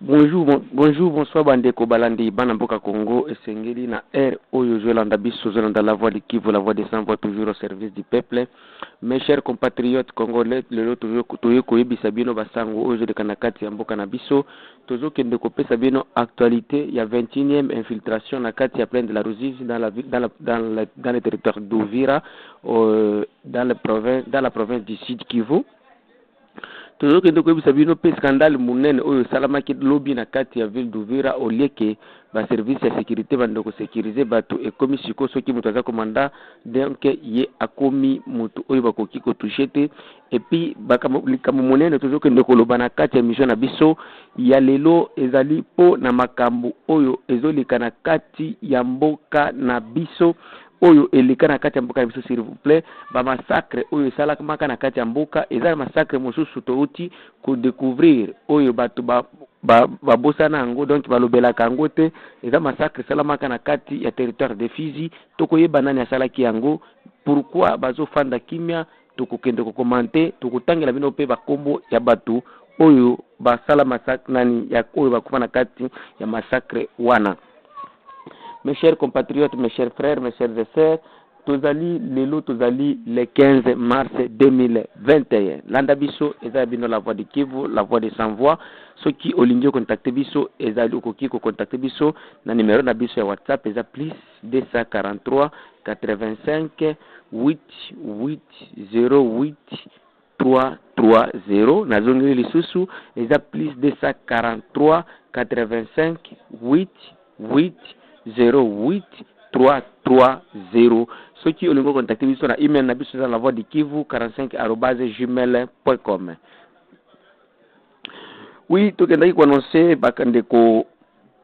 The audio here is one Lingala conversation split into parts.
Bonjour, bonsoir Bandeko Balandi, Banamboka Congo, Esengeli na R, Oyo Zolanda Bisso, Zolanda la voix de Kivu, la voix des sans voix toujours au service du peuple. Mes chers compatriotes congolais, le lot toujours Koyebi Sabino Basango, Oyo de Kanakati, Amboka na Bisso, toujours Kende Kopé Sabino, actualité, il y a 21e infiltration na Kati à plein de la Ruzizi dans le territoire d'Ouvira, dans la province du Sud Kivu. Toujours que nous avons un scandale munene oyo salamaki lobby na kati ya ville d'Uvira au lieu que ba service ya sécurité bando ko sécuriser bato et komi siko soki mutu aza komanda donc ye akomi mutu oyo bakoki ko touchete et puis bakamo munene toujours que ndeko loba na kati ya mission na biso ya lelo ezali po na makambo oyo ezolika na kati ya mboka na biso oyo elika na kati ya mboka biso s'il vous plaît ba massacre oyo salaka maka na kati ya mboka eza massacre mosusu touti ko découvrir oyo bato ba bosana yango donc balobelaka yango te eza massacre salamaka na kati ya territoire de Fizi tokoyeba nani asalaki yango pourquoi bazofanda kimia tokokende ko commenter tokotangela bino pe bakombo ya bato oyo basala massacre nani ya oyo bakufa na kati ya massacre wana. Mes chers compatriotes, mes chers frères, mes chers sœurs, tozali le 15 mars 2021. Landa biso eza bino la voix de Kivu, la voix de sans voix. Ceux qui olingi contacter biso ezali okoki ko contacter biso na numéro na biso ya WhatsApp eza plus 243 85 8808 330 na zongeli lisusu eza plus 243 85 88 08330. Ceux qui ont contacté biso na email na biso la voix de Kivu 45@gmail.com. Oui, tokendaki ko annoncer bakandeko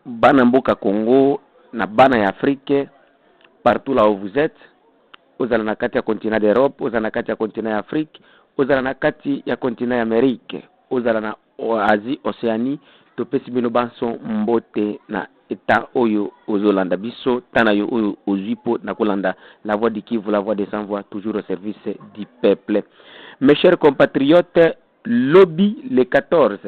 bana mboka Congo na bana ya Afrique partout là où vous êtes. Ozala na kati ya continent d'Europe, ozala na kati ya continent ya Afrique, ozala na kati ya continent ya Amérique, ozala na Asie, Océanie, topesi bino banso mbote na eta oyo ozolanda biso tana yo oyo ozipo na kolanda la voix de Kivu, la voix des sans voix toujours au service du peuple. Mes chers compatriotes, lobby le 14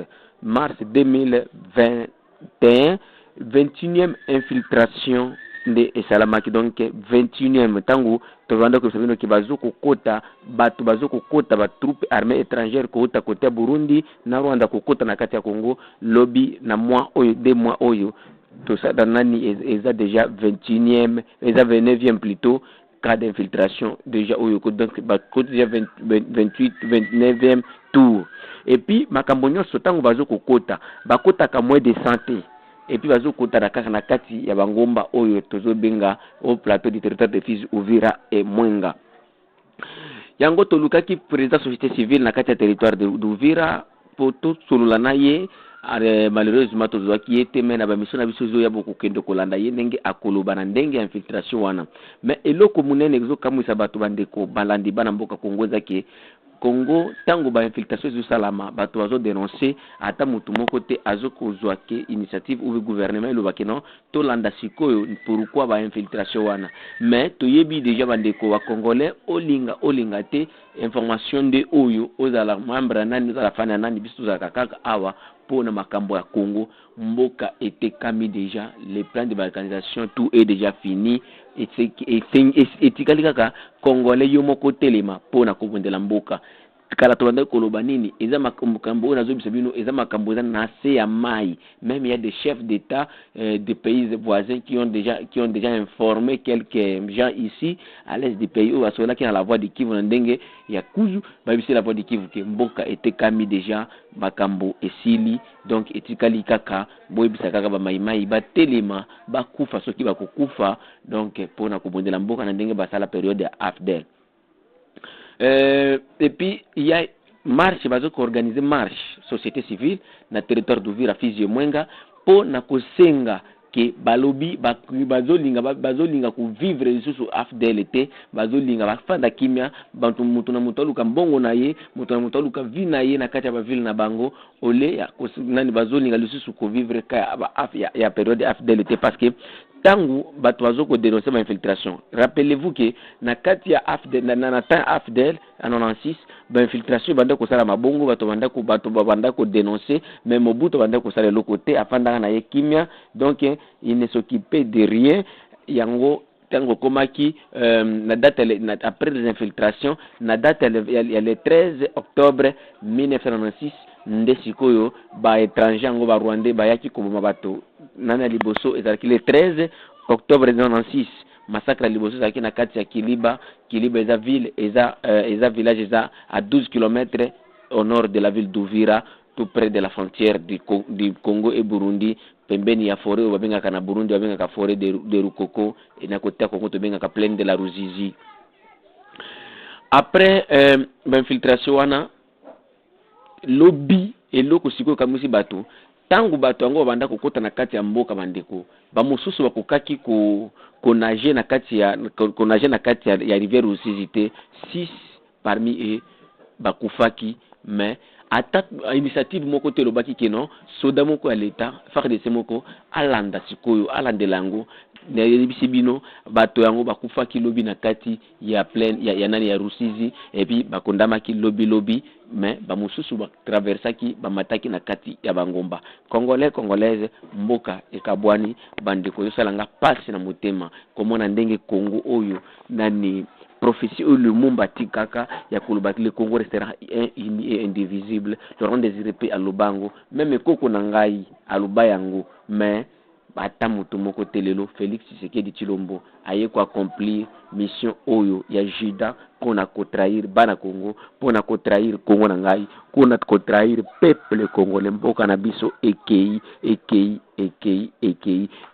mars 2021, 21e infiltration de esalamaki donc 21e tango tovanda ko sabino ki bazoko kota batu bazoko kota ba troupe armée étrangère ko uta côté Burundi na Rwanda ko kota na kati ya Congo lobby na mois oyo 2 mois oyo tout ça dans nani eza déjà 21e eza 29e plutôt cas d'infiltration déjà oyo donc ba côté déjà 28 29e tour et puis makambo nyonso tango bazoko kota bakota ka moins de santé et puis bazo kota na kati ya bangomba oyo tozo benga au plateau du territoire de Fizi, Uvira et Mwenga. Yango tolukaki président société civile na kati ya territoire de Uvira poto solulana ye malheureusement tozwaki ete mena ba mission na biso zo ya boko kendo kolanda ye ndenge akoloba na ndenge infiltration wana mais eloko munene ezo kamwisa bato bandeko balandi bana mboka Kongo zaki Congo tango ba infiltration zu salama bato bazo dénoncer ata mutu moko te azokozwa ke initiative ou gouvernement lo bakeno to landa sikoyo pourquoi ba infiltration wana mais toyebi déjà bandeko wa congolais olinga te information de oyo ozala membre nani ozala fana nani biso za kaka awa pour makambo ya Congo mboka était kami déjà les plans de balkanisation tout est déjà fini et tikali kaka congolais yo moko telema pona kobondela mboka kala tobanda koloba nini eza makambo na zobisa bino eza makambo na se ya mai même il y a des chefs d'état des pays voisins qui ont déjà informé quelques gens ici à l'est du pays où asola qui a la voix de Kivu na ndenge ya kuzu babisi la voix de Kivu ke mboka était kami déjà makambo esili donc etikali kaka boyebisa kaka ba mai ba telema ba kufa soki ba kokufa donc pona kobondela mboka na ndenge basala période ya AFDEL. Et puis il y a marche bazo ko organiser marche société civile na territoire d'Uvira Fizi Mwenga po na kosenga ke balobi bazolinga ku vivre lisusu AFDEL te bazolinga bafanda kimia bantu mutu na mutu aluka mbongo na ye mutu na mutu aluka vi na ye na kati ya bavile na bango ole ya nani bazolinga lisusu ku vivre ka ya période AFDEL te parce que tangu bato bazoko dénoncer ma infiltration. Rappelez-vous que na kati ya AFDEL na temps AFDEL en 96 ba infiltration banda ko sala mabongo bato banda ko dénoncer mais Mobutu banda ko sala le côté afanda na kimia donc il ne s'occupait de rien yango tango komaki na date après les infiltrations na date le 13 octobre 1996 nde sikoyo ba étranger yango ba rwandais bayaki koboma bato nana liboso ezalaki le 13 octobre 1996 massacre à liboso ezalaki na kati ya Kiliba eza ville eza village eza à 12 km au nord de la ville d'Uvira, tout près de la frontière du Congo et Burundi, pembeni ya forêt oyo babengaka na Burundi babengaka forêt de Rukoko et na côté ya Congo tobengaka plaine de la Ruzizi. Après infiltration wana lobby eloko sikoyo kamisi bato tangu bato yango banda kokota na kati ya mboka bandeko bamosusu bakokaki ko nager na kati ya rivière Ruzizi te 6 parmi eux bakufaki mais attaque initiative moko te lobaki keno soda moko ya l'État FARDC moko alanda sikoyo alandelango na bino bato yango bakufaki lobi na kati ya plaine ya nani ya Rusizi et puis bakondamaki lobi mais bamususu ba traversaki bamataki na kati ya bangomba congolaise mboka ekabwani bandeko yo salanga passe na motema komona ndenge Congo oyo nani prophétie ou le Mumba Tikaka, ya kolobaki le Congo restera uni et indivisible, le rond désiré pe à Lubango, même Koko Nangai à Lubayango, mais bata moto moko telelo Félix Tshisekedi Tshilombo aye ko accomplir mission oyo ya Juda pona ko trahir bana Congo, pona ko trahir Congo Nangai, pona ko trahir peuple congolais mboka na biso ekei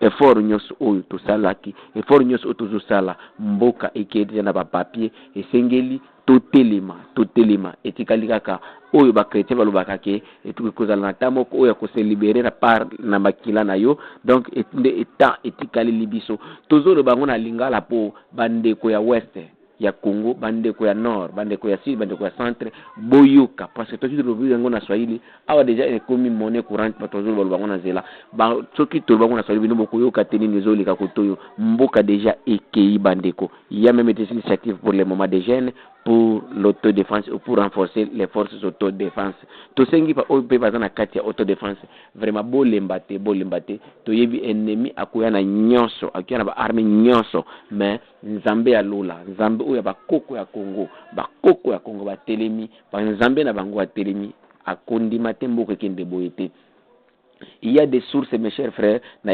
effort nyonso oyo tosalaki effort nyonso oyo tozosala mboka ekei na ba papier esengeli totelema etikali kaka oyo ba chrétien balobaka ke etuki kozala na tamoko oyo ko se libérer par na makila na yo donc état etikali libiso tozolo bango na lingala po bandeko ya ouest ya Congo bandeko ya nord bandeko ya sud bandeko ya centre boyoka parce que toki tolobi yango na Swahili awa déjà ekomi monnaie courante pa tozolo bango na zela ba soki tolobi bango na Swahili bino bokoyoka teni nezolika kotoyo mboka déjà ekei bandeko il y a même des initiatives pour le moment des jeunes pour l'autodéfense ou pour renforcer les forces d'autodéfense. To sengi pa ope bazana kati ya autodéfense vraiment bolembate to yebi ennemi akoya na nyonso akoya na ba arme nyonso mais nzambe ya lola nzambe oya ba koko ya Congo ba telemi ba nzambe na bango ya telemi akondima te mboka kende boyete. Il y a des sources, mes chers frères, il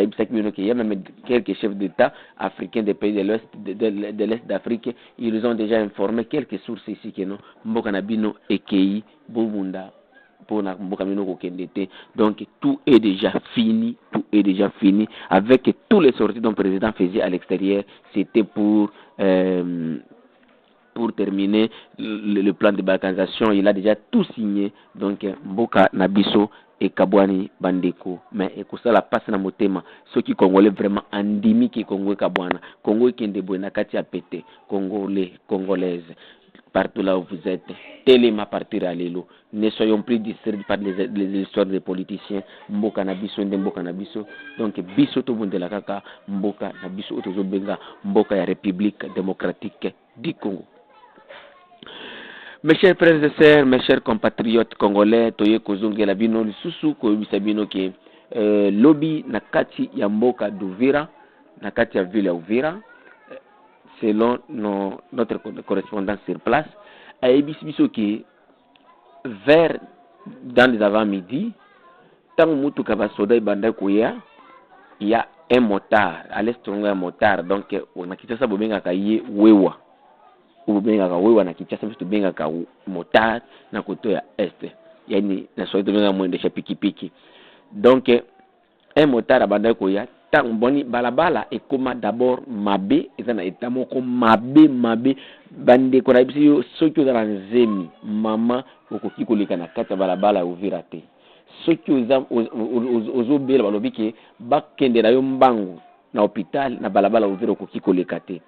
y a même quelques chefs d'État africains des pays de l'Ouest, de l'Est d'Afrique, ils ont déjà informé quelques sources ici que non, Mbokanabino Ekei, Bobunda, donc tout est déjà fini, avec tous les sorties dont le président faisait à l'extérieur, c'était pour terminer le plan de balkanisation, il a déjà tout signé, donc Mboka Nabiso et Kabwani Bandeko, mais ekosala passe na motema, ceux qui congolais vraiment andimi qui Congo Kabwana, Congo qui ndebo na kati ya pété, congolais, congolaises, partout là où vous êtes, téléma partir à l'élo, ne soyons plus distraits par les histoires des politiciens, Mboka Nabiso, Mboka Nabiso, donc biso to monde la kaka, Mboka Nabiso, otozo benga, Mboka ya République démocratique du Congo. Mes chers frères et sœurs, mes chers compatriotes congolais, toye kozongela bino lisusu koyebisa bino ke lobby na kati ya mboka d'Uvira, na kati ya ville ya Uvira, selon notre correspondant sur place, ayebisi biso ke vers dans les avant-midi, tant mutuka ba soda ibanda koya, il y a un motard, à l'est on a un motard, donc on a quitté ça bobenga ka ye wewa. Ubengaka wewa na Kinshasa biso tobengaka motard na koto ya este yani na soki tobengaka mwendesha pikipiki donc un motard abanda koya tango boni balabala ekoma d'abord mabe eza na eta moko mabe bandeko na biso soki oza na nzemi mama okoki koleka na kati ya balabala Uvira te soki ozobela balobi ke bakende na yo mbangu na hôpital na balabala Uvira okoki koleka te.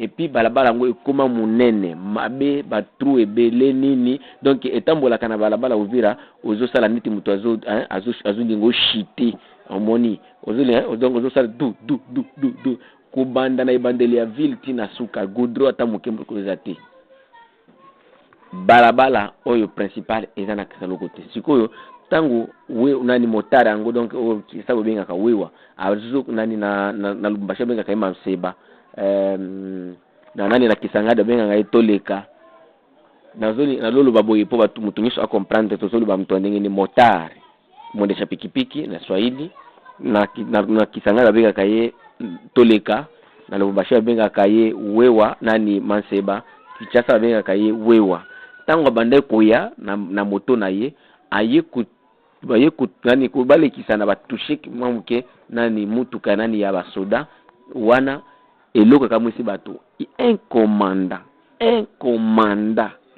Et puis balabala ngo ekoma munene mabe batru ebele nini donc etambola kana balabala Uvira ozo sala niti muto azo ndingo shite omoni donc ozosala du kubanda na ibandeli ya ville tina suka goudron ata mokembo koza te balabala oyo principal eza na kaloko te sikoyo tangu we nani motara yango donc o kisabu benga ka wewa azu nani na Lubumbashi benga ka Mseba na nani na Kisangada benga nga etoleka nazoli na lolo baboye po batu mutungisho a comprendre tozoli ba mtu ndenge ni motari mwendesha pikipiki na Swahili na Kisangada benga ka ye toleka na Lubumbashi benga ka ye wewa nani Mseba Kichasa benga ka ye wewa tango bande koya na moto na ye aye ku nani kubale kisana batushik mamuke nani mutuka nani ya basoda wana eloko kamwisi bato un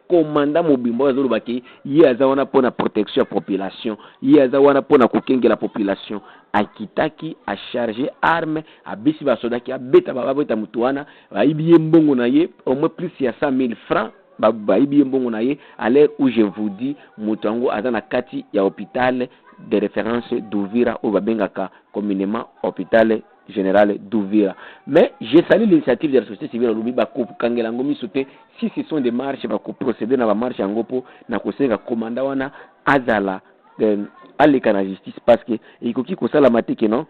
commandant mobimbo azolo baki ye aza wana pona protection ya population ye aza wana pona kokengela population akitaki a charger arme abisi basoda ki abeta babeta mutu wana baibiye mbongo na ye au moins plus ya 100,000 francs baibiye mbongo na ye à l'heure où je vous dis mutango aza na kati ya hôpital de référence d'Uvira ou babengaka communément hôpital général d'Uvira. Mais j'ai salué l'initiative de la société civile Lubi bako kangela ngomi soute si ce sont des marches bako procéder na ba marche ngopo na kosenga commanda wana azala aleka na justice parce que ikoki kosala matike non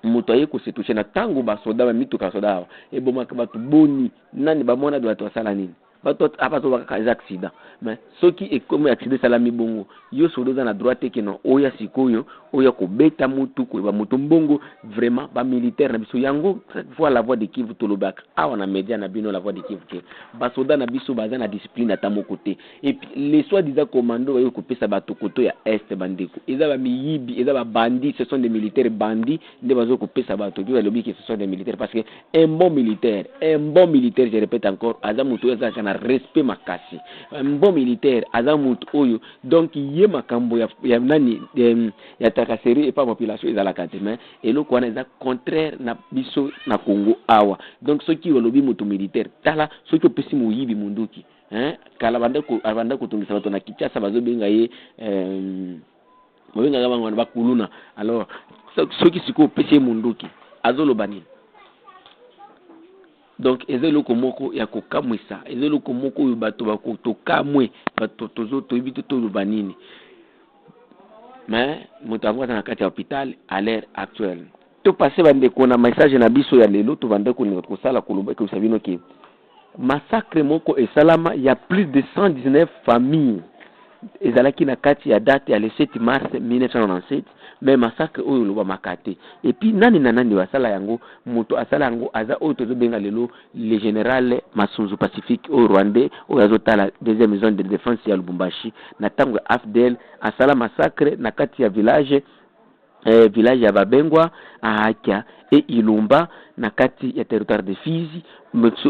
mutu aye kosetushe na tango basoda ba mituka soda ebomaka batu boni nani bamona do batu asala nini bato apato baka accident mais soki ekomi accident salami bongo yo sodoza na droite ke non oya sikoyo oya ko beta mutu ko ba mutu mbongo vraiment ba militaire na biso yango fois la voix de Kivu tolobaka awa na media na bino la voix de Kivu ke ba soda na biso baza na discipline ata mo côté et puis les soi-disant commando yo ko pesa bato koto ya est bandeko eza ba miyibi eza ba bandits ce sont des militaires bandits nde bazo ko pesa bato yo lobi que ce sont des militaires parce que un bon militaire je répète encore aza mutu eza kana respect makasi un bon militaire azamutu oyo donc ye makambo ya nani ya takaseri et pas population ezala katema eloko wana eza contraire na biso na Congo awa donc ceux qui olobi mutu militaire tala ceux qui opesi muyibi munduki kala banda ko tungisa bato na Kinshasa bazobenga ye mobenga bango bakuluna alors ceux qui siko opesi munduki azoloba nini donc ezelo moko ya kokamwisa ezelo moko oyo bato bakotokamwe bato tozoto ibito to lubanini mais motango na kati ya hôpital à l'heure actuelle to passer bande ko na message na biso ya lelo to bande ko ningo kosala koloba ko sabino ki massacre moko esalama ya plus de 119 familles ezalaki na kati ya date ya le 7 mars 1997 mais massacre oyo loba makate et puis nani na nani wasala yango moto asala yango aza oyo tozobenga lelo le général Masunzu Pacifique au Rwandais oyo azotala deuxième zone de défense ya Lubumbashi na tango AFDL asala massacre na kati ya village ya Babengwa Ahakia et Ilumba na kati ya territoire de Fizi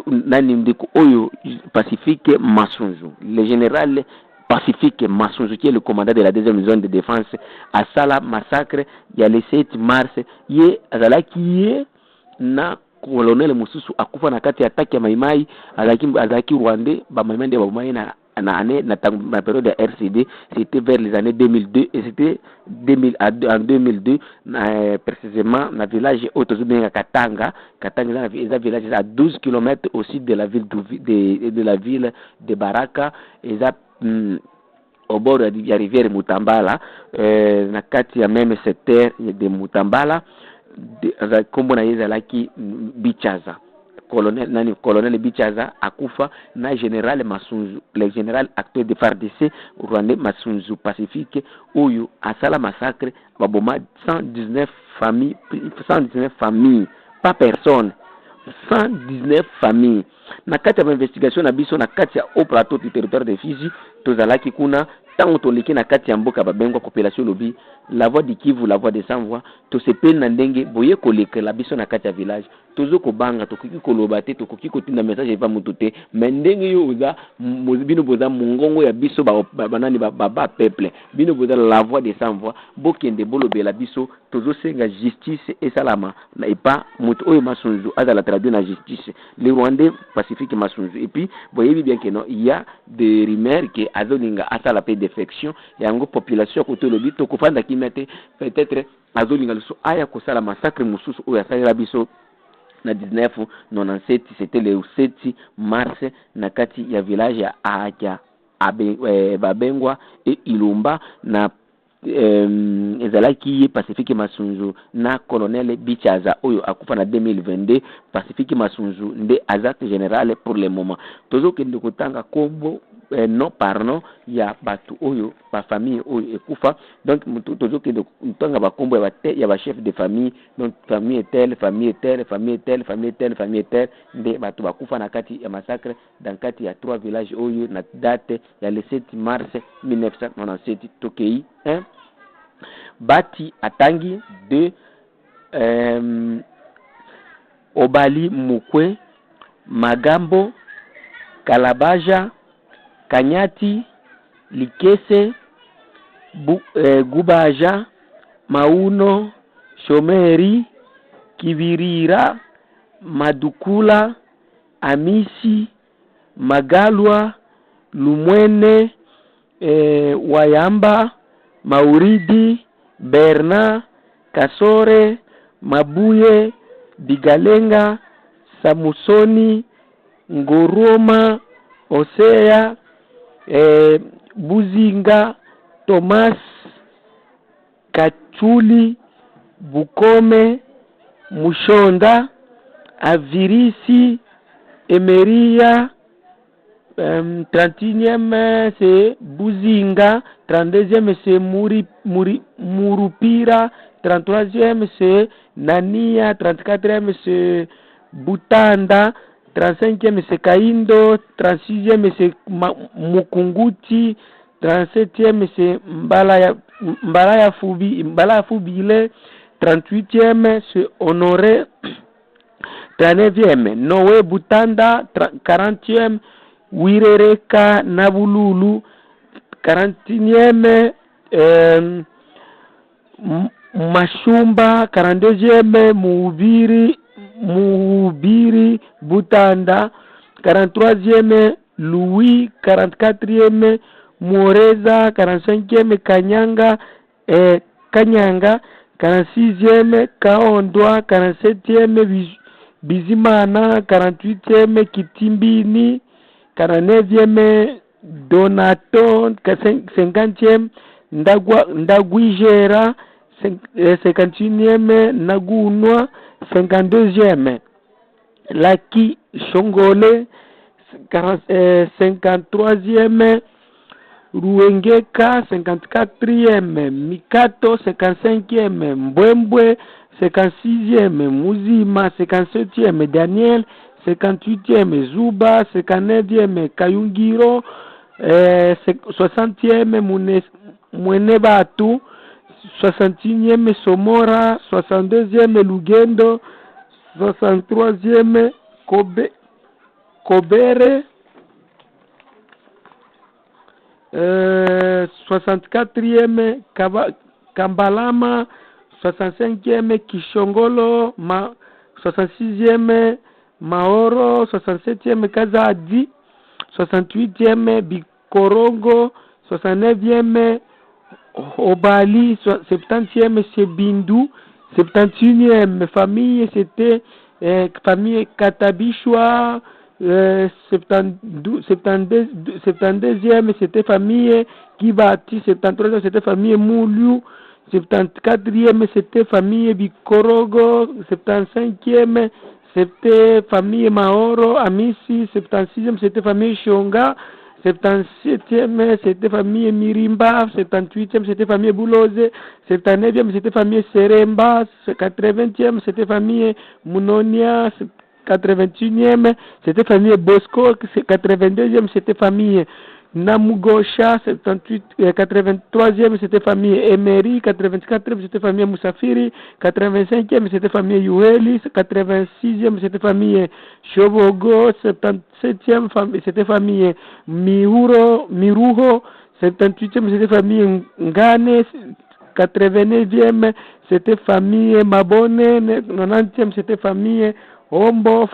nani ndiko oyo Pacifique Masunzu le général Pacifique Masunzu qui est le commandant de la deuxième zone de défense à Sala massacre il y a le 7 mars ye azalaki ye na colonel Mususu akufa na kati attaque ya Maimai azalaki Rwandais ba Maimai de ba Maimai na période de RCD c'était vers les années 2002 et c'était en 2002 précisément dans le village autozubinga Katanga est un village à 12 km au sud de la ville de Baraka et au bord de la rivière Mutambala na kati ya même secteur de Mutambala kombo na yezalaki Bichaza colonel Bichaza akufa na général Masunzu le général acteur de FARDC Rwandais Masunzu Pacifique oyo asala massacre baboma 119 familles pas personne 119 familles na kati ya investigation na biso na kati ya au plateau du territoire de Fizi tozalaki kuna tango toleki na kati ya mboka babengwa population lobi la voix du Kivu la voix des sans voix to sepeli na ndenge boye koleka la biso na kati ya village tozo ko banga tokoki koloba te tokoki kotinda message pa mutu te mais ndenge yo oza bino boza mongongo ya biso banani ba peuple bino boza la voix des sans voix bokende bolobela biso tozo senga justice et salama na pas mutu oyo Masunzu azala traduire na justice les Rwandais Pacifique Masunzu et puis voyez bien que non il y a des rumeurs que azoninga asala pe défection yango population ko to lobi to ko fanda kimete peut-être azolinga luso aya kosala massacre mususu oya salira biso na 1997 c'était le 7 mars na kati ya village ya Aja Babengwa et Ilumba na ezalaki Pacifique Masunzu na colonel Bichaza oyo akufa na 2022. Pacifique Masunzu nde azate général pour le moment. Tozo kende kotanga kombo non pardon ya batu oyo ba famille oyo ekufa, donc tozo kende kotanga ba kombo ya ba chef de famille, donc famille telle famille telle famille telle famille telle famille telle nde batu bakufa na kati ya massacre dans kati ya 3 villages oyo na date ya le 7 mars 1997 tokei hein. Bati atangi de Obali Mukwe, Magambo, Kalabaja, Kanyati, Likese, Gubaja, Mauno, Shomeri, Kivirira, Madukula, Amisi, Magalwa, Lumwene, Wayamba, Mauridi, Berna, Kasore, Mabuye, Bigalenga, Samusoni, Ngoroma, Osea, Buzinga, Thomas, Kachuli, Bukome, Mushonda, Avirisi, Emeria, 31e c'est Buzinga, 32e c'est Murupira, 33e c'est Nania, 34e c'est Butanda, 35e c'est Kaindo, 36e c'est Mukunguti, 37e c'est Mbalaya Fubile, 38e c'est Honoré, 39e Noé Butanda, 40e Wirereka Nabululu, 41e Mashumba, 42e Muhubiri Butanda, 43e Louis, 44e Moreza, 45e Kanyanga, 46e Kaondwa, 47e Bizimana, 48e Kitimbini, 49e Donato, 50e Ndaguijera, 51e Nagunwa, 52e Laki Shongole, 53e Ruengeka, 54e Mikato, 55e Mbwembwe, 56e Muzima, 57e Daniel, 58e Zuba, 59e Kayungiro, 60e Mwenebatu, 61e Somora, 62e Lugendo, 63e Kobere, 64e Kambalama, 65e Kishongolo, 66e Maoro, 67e Kazadi, 68e Bikorongo, 69e Obali, 70e Sebindu, 71e famille c'était famille Katabishwa, 72e c'était famille Kibati, 73e c'était famille Moulou, 74e c'était famille Bikorogo, 75e c'était famille Maoro, Amisi, 76e c'était famille Shonga, 77e c'était famille Mirimba, 78e c'était famille Boulose, 79e c'était famille Seremba, 80e c'était famille Munonia, 81e c'était famille Bosco, 82e c'était famille Namugosha, 83e c'était famille Emery, 84e c'était famille Musafiri, 85e c'était famille Yueli, 86e c'était famille Shobogo, 77e c'était famille Miruho, 78e c'était famille Ngane, 89e c'était famille Mabone, 90e c'était famille Ombo,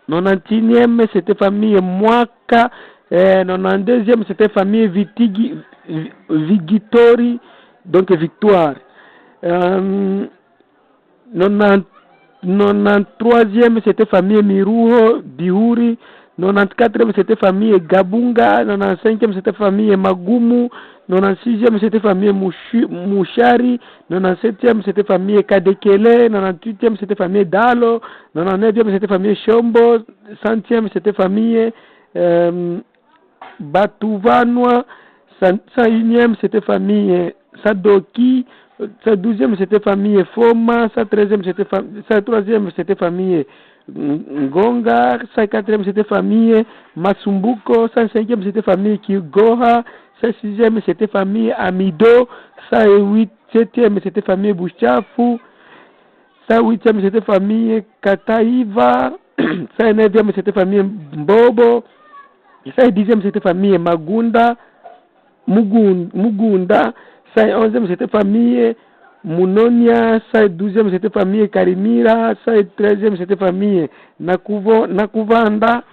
91e c'était famille Mwaka, 92e c'était famille Vigitori, donc victoire. 93e c'était famille Miruho Bihuri, 94e c'était famille Gabunga, 95e c'était famille Magumu, 96e c'était famille Mushari, 97e c'était famille Kadekele, 98e c'était famille Dalo, 99e c'était famille Shombo, 100e c'était famille Batuvanwa, 101e c'était famille Sadoki, 112e c'était famille Foma, 113e c'était 103e c'était famille Ngonga, 104e c'était famille Masumbuko, 105e c'était famille Kigoha, 106e c'était famille Amido, 107e c'était famille Buchafu, 108e c'était famille Kataiva, 109e c'était famille Mbobo, 110e c'était famille Mugunda, 111e c'était famille Munonia, 112e c'était famille Karimira, 113e c'était famille Nakuvanda,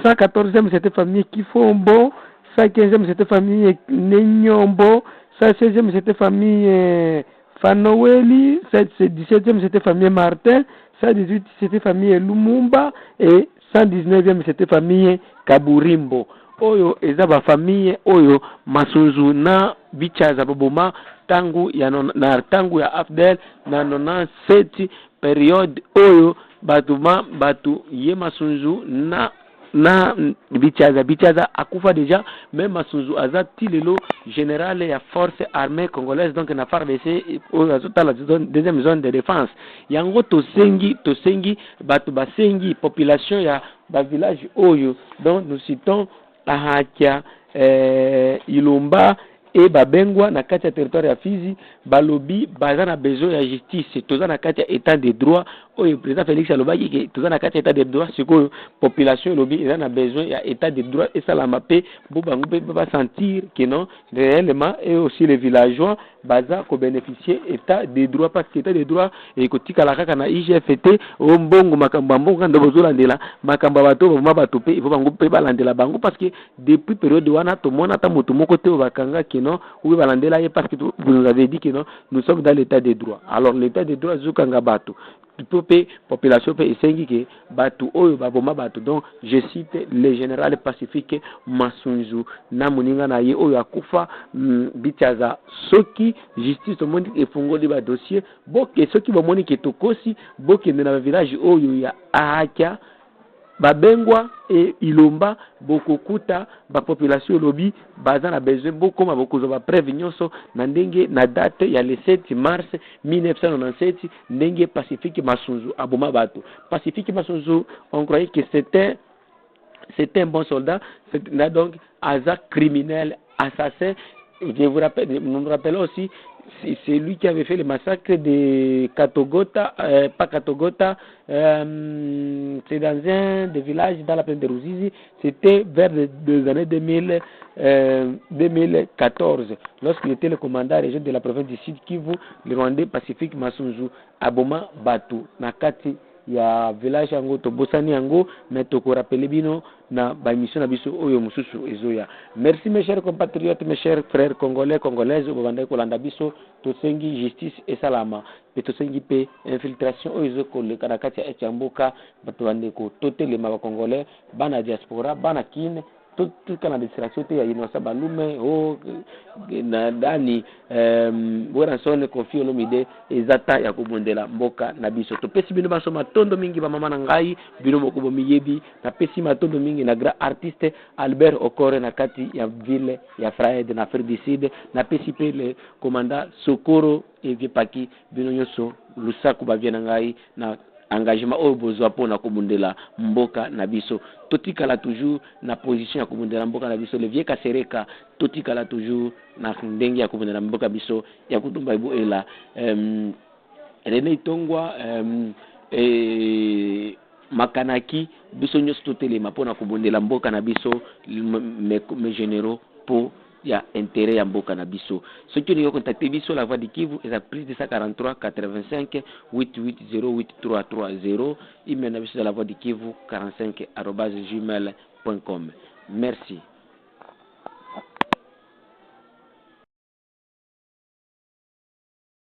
114e c'était famille Kifombo, 115e c'était famille Nenyombo, 116e c'était famille Fanoweli, 117e c'était famille Martin, 118e c'était famille Lumumba et 119e c'était famille Kaburimbo. Oyo eza ba famille oyo masunzu na bichaza baboma tangu ya Afdel na 97 periode oyo batu ye masunzu na bichaza akufa déjà, même masunzu azati lelo général ya force armée congolaise, donc na FARDC oyo azota la deuxième zone de défense yango tosengi batu basengi population ya ba village oyo, donc nous citons Ahakia, Ilomba et Babengwa na kati ya territoire ya Fizi, balobi baza na besoin ya justice, toza na kati ya état de droit. Oyo président Félix alobaki ke toza na kati ya état de droit, sikoyo population lobi eza na besoin ya état de droit et salama pe bo bango pe ba sentir que non réellement, et aussi les villageois baza ko bénéficier état de droit, parce que état de droit et ko tikala kaka na IGFT o mbongo makamba mbongo ndo bozolandela makamba bato ba bato pe bo bango pe balandela bango, parce que depuis période wana to mona ta moto moko te bakanga que non ou balandela ye, parce que vous nous avez dit que non nous sommes dans l'état de droit. Alors l'état de droit zukanga bato population pe esengi ke batu oyo baboma batu. Donc je cite le général pacifique Masunzu na muninga na ye oyo akufa bichaza soki justice omoni efungoli ba dossier boke soki bomoni ke tokosi boke na village oyo ya Ahakia, Babengwa et Ilomba bokokuta ba population lobi baza na besoin bokoma bokozo ba prévention na ndenge na date ya le 7 mars 1997 ndenge Pacifique Masunzu aboma bato. Pacifique Masunzu, on croyait que c'était un bon soldat, c'était donc Aza criminel, assassin. Nous nous rappelons aussi, c'est lui qui avait fait le massacre de Katogota, pas Katogota, c'est dans un des villages dans la plaine de Ruzizi, c'était vers les années 2014, lorsqu'il était le commandant régional de la province du Sud Kivu, le Rwandais Pacifique Masunzu, Aboma Batu, Nakati, ya village yango tobosani yango, mais toko rappelé bino na ba émission na biso oyo mususu ezoya. Merci mes chers compatriotes, mes chers frères congolais congolaises, bobanda kolanda biso tosengi justice et salama, pe tosengi pe infiltration oyo ezokoleka na kati ya Etiamboka, bato bandeko totelema ba congolais bana diaspora bana kine toute la distraction ya Inosa Balume na dani bora sone Koffi Olomide ezata ya kubondela mboka na biso. Topesi bino baso matondo mingi ba mama na ngai bino mokobo miyebi, na pesi matondo mingi na grand artiste Albert Okore na kati ya ville ya Fraide na Afrique du Sud, na pesi pe le commandant Sokoro Eviepaki bino nyoso lusaku ba vient ngai na engagement oyo bozwa pona kobundela mboka na biso. Totikala toujours na position ya kobundela mboka na biso. Le vieux Kasereka totikala toujours na ndenge ya kobundela mboka biso ya kutumba ibu ela René Tongwa makanaki biso nyos totelema pona kobundela mboka na biso mes généraux pour ya intérêt ya mboka na biso. Ce qui nous contacter biso la voix du Kivu est à plus de 143 85 8808 330. Email na biso la voix du Kivu 45@gmail.com. Merci.